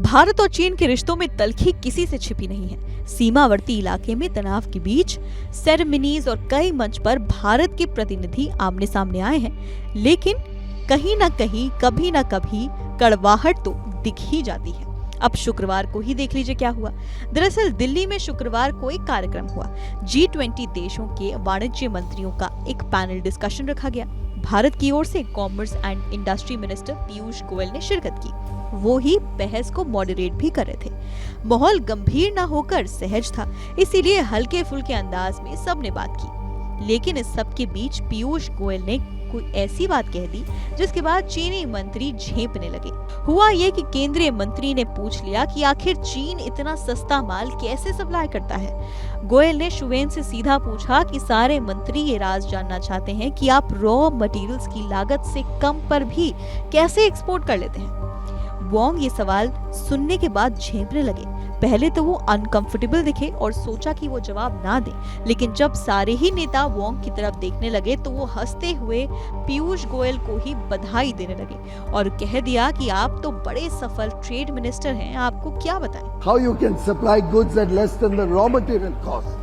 भारत और चीन के रिश्तों में तल्खी किसी से छिपी नहीं है। सीमावर्ती इलाके में तनाव के बीच सेरेमनीज और कई मंच पर भारत के प्रतिनिधि आमने सामने आए हैं, लेकिन कहीं ना कहीं कभी ना कभी कड़वाहट तो दिख ही जाती है। अब शुक्रवार को ही देख लीजिए क्या हुआ। दरअसल दिल्ली में शुक्रवार को एक कार्यक्रम हुआ। G20 देशों के वाणिज्य मंत्रियों का एक पैनल डिस्कशन रखा गया। भारत की ओर से commerce and industry minister Piyush Goyal ने शिरकत की। वो ही बहस को मॉडरेट भी कर रहे थे। माहौल गंभीर ना होकर सहज था, इसीलिए हल्के फुल्के अंदाज में सबने बात की। लेकिन इस सब के बीच पीयूष गोयल ने कोई ऐसी बात कह दी जिसके बाद चीनी मंत्री झेंपने लगे। हुआ ये कि केंद्रीय मंत्री ने पूछ लिया कि आखिर चीन इतना सस्ता माल कैसे सप्लाई करता है। गोयल ने शुवेन से सीधा पूछा कि सारे मंत्री ये राज जानना चाहते हैं कि आप रॉ मटेरियल्स की लागत से कम पर भी कैसे एक्सपोर्ट कर लेते हैं। वोंग ये सवाल सुनने के बाद झेंपने लगे। पहले तो वो अनकंफर्टेबल दिखे और सोचा कि वो जवाब ना दे, लेकिन जब सारे ही नेता वोंग की तरफ देखने लगे तो वो हंसते हुए पीयूष गोयल को ही बधाई देने लगे और कह दिया कि आप तो बड़े सफल ट्रेड मिनिस्टर हैं, आपको क्या बताएं। How you can supply goods at less than the raw material cost?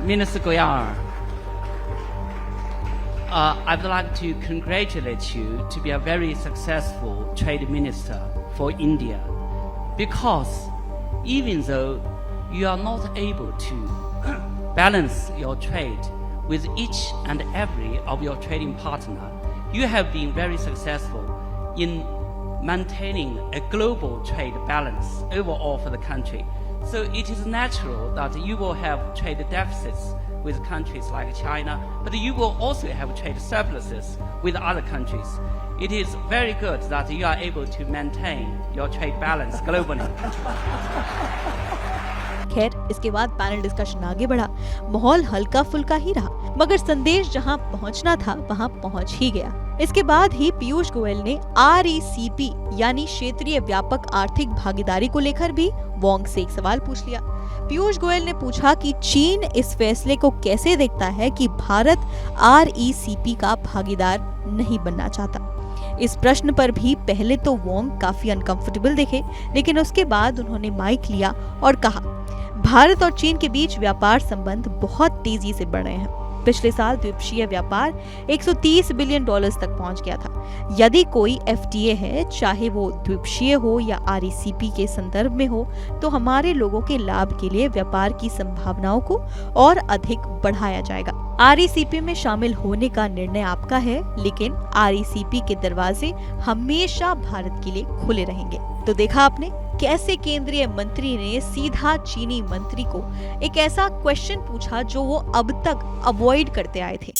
Minister Goyal, I'd like to congratulate you to be a very successful trade minister for India. Because even though you are not able to balance your trade with each and every of your trading partner, you have been very successful in maintaining a global trade balance overall for the country. So it is natural that you will have trade deficits with countries like China, but you will also have trade surpluses with other countries. It is very good that you are able to maintain your trade balance globally. खैर, इसके बाद panel discussion आगे बढ़ा। माहौल हल्का फुल्का ही रहा, मगर संदेश जहां पहुंचना था वहां पहुंच ही गया। इसके बाद ही पीयूष गोयल ने RCEP यानी क्षेत्रीय व्यापक आर्थिक भागीदारी को लेकर भी वोंग से एक सवाल पूछ लिया। पीयूष गोयल ने पूछा कि चीन इस फैसले को कैसे देखता है कि भारत RCEP का भागीदार नहीं बनना चाहता। इस प्रश्न पर भी पहले तो वोंग काफी अनकंफर्टेबल दिखे, लेकिन उसके बाद उन्होंने माइक लिया और कहा, भारत और चीन के बीच व्यापार संबंध बहुत तेजी से बढ़ रहे हैं। पिछले साल द्विपक्षीय व्यापार $130 बिलियन तक पहुंच गया था। यदि कोई FTA है, चाहे वो द्विपक्षीय हो या RCEP के संदर्भ में हो, तो हमारे लोगों के लाभ के लिए व्यापार की संभावनाओं को और अधिक बढ़ाया जाएगा। RCEP में शामिल होने का निर्णय आपका है, लेकिन RCEP के दरवाजे हमेशा भारत के लिए खुले रहेंगे। तो देखा आपने कैसे केंद्रीय मंत्री ने सीधा चीनी मंत्री को एक ऐसा क्वेश्चन पूछा जो वो अब तक अवॉइड करते आए थे।